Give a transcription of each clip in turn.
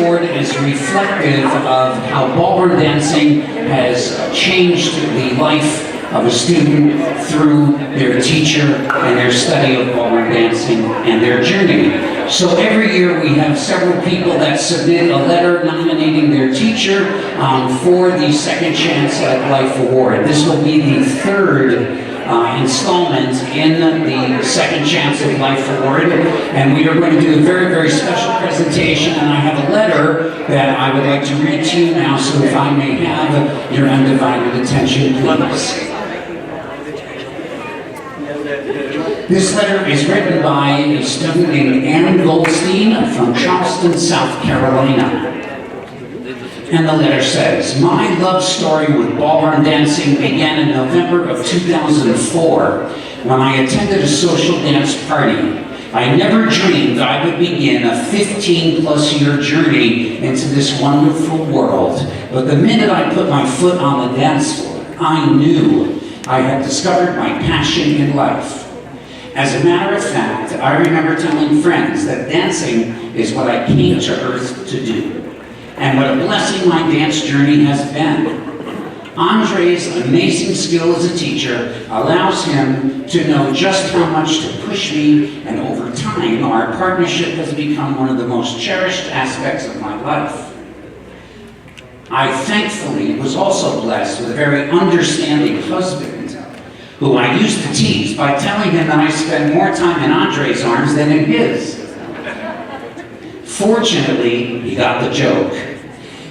award is reflective of how ballroom dancing has changed the life of a student through their teacher and their study of ballroom dancing and their journey. So every year we have several people that submit a letter nominating their teacher for the Second Chance at Life Award. This will be the third installment in the Second Chance at Life Award, and we are going to do a very, very special presentation, and I have a letter that I would like to read to you now, so if I may have your undivided attention, please. This letter is written by a student named Andrey Goldstein from Charleston, South Carolina. And the letter says, "My love story with ballroom dancing began in November of 2004 when I attended a social dance party. I never dreamed I would begin a 15-plus-year journey into this wonderful world. But the minute I put my foot on the dance floor, I knew I had discovered my passion in life. As a matter of fact, I remember telling friends that dancing is what I came to Earth to do. And what a blessing my dance journey has been. Andrey's amazing skill as a teacher allows him to know just how much to push me, and over time, our partnership has become one of the most cherished aspects of my life. I thankfully was also blessed with a very understanding husband who I used to tease by telling him that I spend more time in Andrey's arms than in his. Fortunately, he got the joke.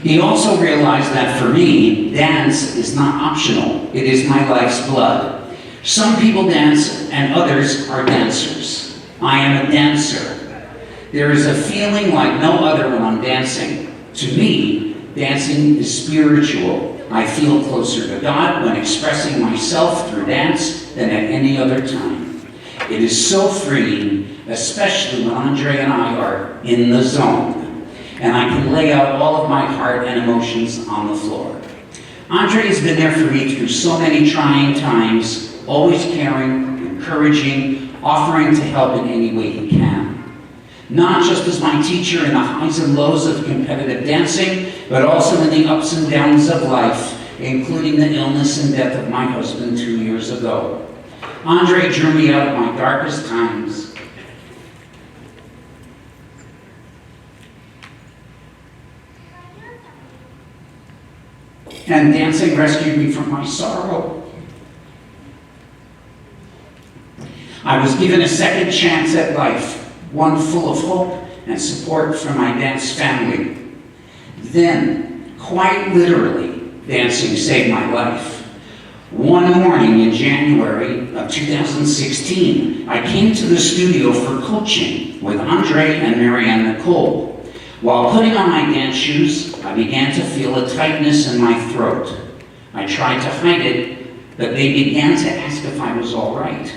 He also realized that for me, dance is not optional. It is my life's blood. Some people dance and others are dancers. I am a dancer. There is a feeling like no other when I'm dancing. To me, dancing is spiritual. I feel closer to God when expressing myself through dance than at any other time. It is so freeing, especially when Andrey and I are in the zone, and I can lay out all of my heart and emotions on the floor. Andrey has been there for me through so many trying times, always caring, encouraging, offering to help in any way he can. Not just as my teacher in the highs and lows of competitive dancing, but also in the ups and downs of life, including the illness and death of my husband 2 years ago. Andrey drew me out of my darkest times. And dancing rescued me from my sorrow. I was given a second chance at life, one full of hope and support from my dance family. Then, quite literally, dancing saved my life. One morning in January of 2016, I came to the studio for coaching with Andrey and Marianne Nicole. While putting on my dance shoes, I began to feel a tightness in my throat. I tried to hide it, but they began to ask if I was all right.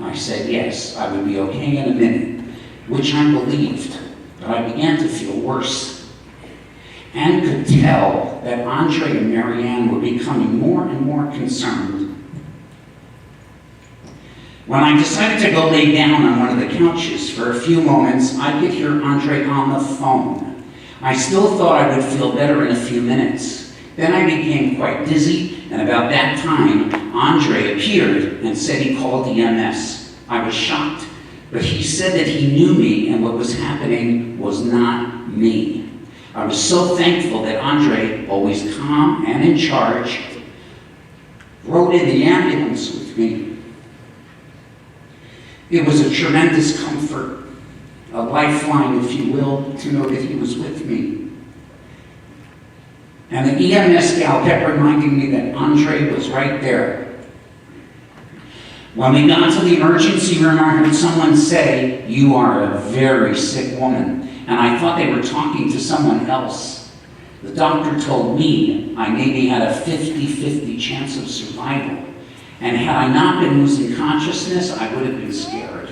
I said yes, I would be okay in a minute, which I believed, but I began to feel worse and could tell that Andrey and Marianne were becoming more and more concerned. When I decided to go lay down on one of the couches for a few moments, I could hear Andrey on the phone. I still thought I would feel better in a few minutes. Then I became quite dizzy, and about that time, Andrey appeared and said he called EMS. I was shocked, but he said that he knew me and what was happening was not me. I was so thankful that Andrey, always calm and in charge, rode in the ambulance with me. It was a tremendous comfort, a lifeline, if you will, to know that he was with me. And the EMS gal kept reminding me that Andrey was right there. When we got to the emergency room, I heard someone say, "You are a very sick woman." And I thought they were talking to someone else. The doctor told me I maybe had a 50-50 chance of survival. And had I not been losing consciousness, I would have been scared.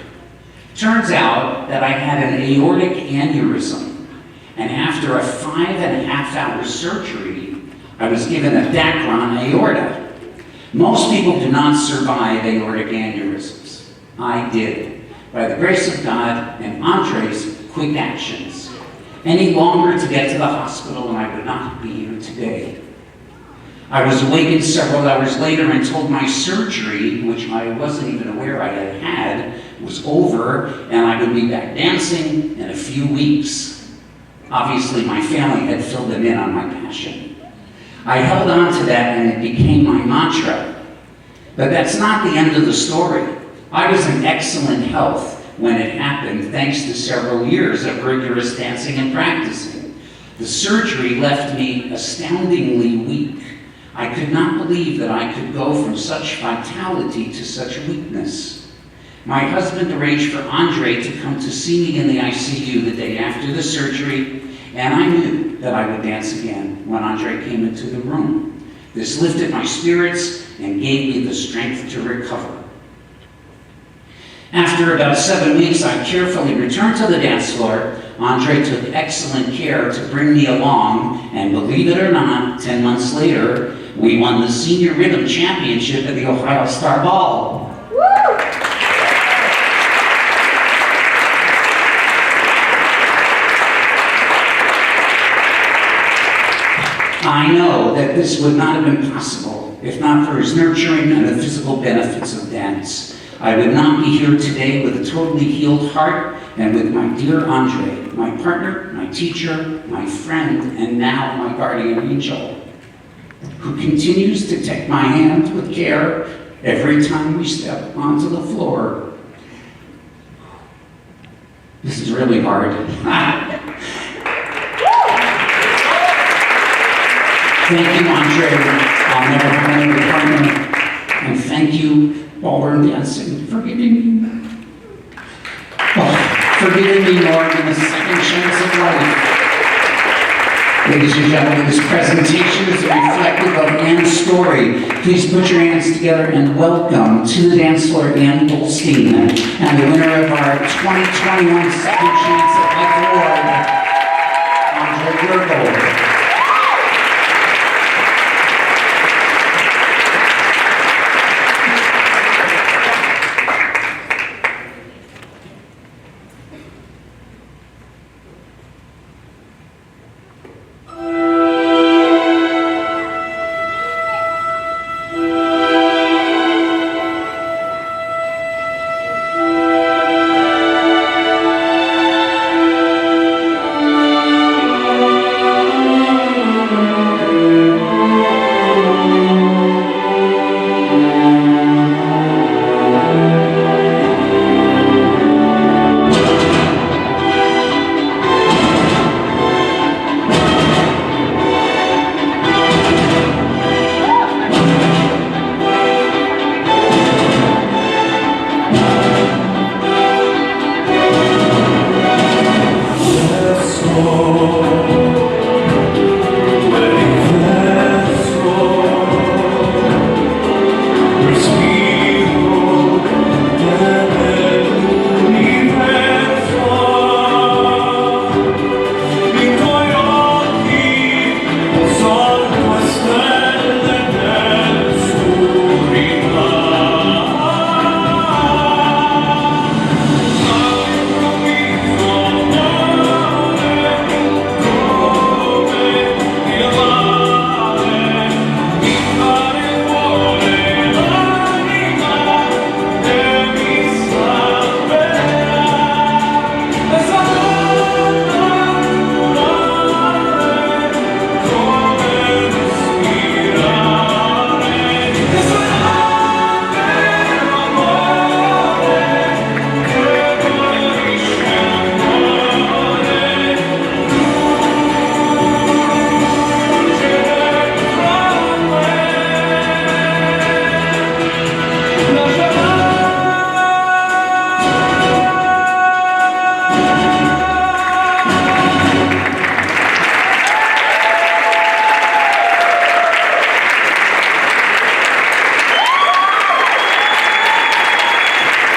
Turns out that I had an aortic aneurysm. And after a 5.5-hour surgery, I was given a Dacron aorta. Most people do not survive aortic aneurysms. I did, by the grace of God and Andrey's quick actions. any longer to get to the hospital, and I would not be here today. I was awakened several hours later and told my surgery, which I wasn't even aware I had had, was over, and I would be back dancing in a few weeks. Obviously, my family had filled them in on my passion. I held on to that, and it became my mantra. But that's not the end of the story. I was in excellent health when it happened, thanks to several years of rigorous dancing and practicing. The surgery left me astoundingly weak. I could not believe that I could go from such vitality to such weakness. My husband arranged for Andrey to come to see me in the ICU the day after the surgery, and I knew that I would dance again when Andrey came into the room. This lifted my spirits and gave me the strength to recover. After about 7 weeks, I carefully returned to the dance floor. Andrey took excellent care to bring me along, and believe it or not, 10 months later, we won the Senior Rhythm Championship at the Ohio Star Ball. I know that this would not have been possible if not for his nurturing and the physical benefits of dance. I would not be here today with a totally healed heart and with my dear Andrey, my partner, my teacher, my friend, and now my guardian angel, who continues to take my hand with care every time we step onto the floor. This is really hard. Thank you, Andrey. I'll never have another partner. And thank you, ballroom dancing, for giving me more than a second chance at life. Ladies and gentlemen, this presentation is reflective of Anne's story. Please put your hands together and welcome to the dance floor Anne Goldstein and the winner of our 2021 Second Chance at Life Award, Andrey Gergel.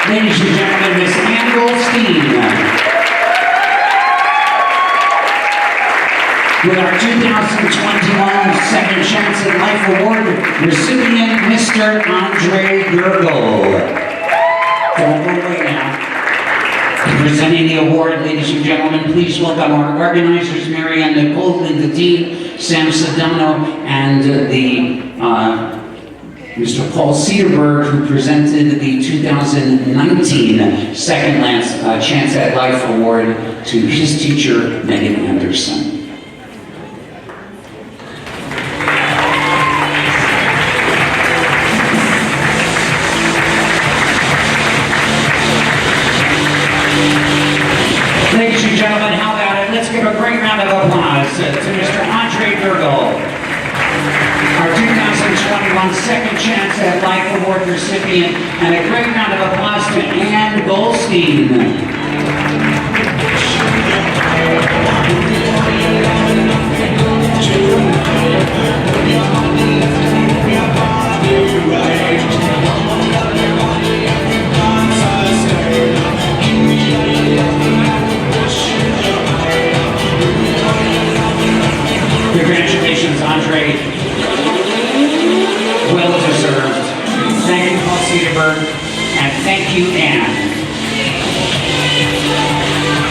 Ladies and gentlemen, Miss Anne Goldstein. With our 2021 Second Chance at Life Award recipient, Mr. Andrey Gergel. Don't go away now. Presenting the award, ladies and gentlemen, please welcome our organizers, Mary Ann Nicole, Linda Dean, Sam Sedano, and Mr. Paul Cedarberg, who presented the 2019 Second Chance at Life Award to his teacher, Megan Anderson. Ladies and gentlemen, how about it? Let's give a great round of applause to Mr. Andrey Gergel, our 2021 Second Chance at Life Award recipient, and a great round of applause to Goldstein. Congratulations, Andrey. Well deserved. Thank you, Paul Cedarberg, and thank you, Anne.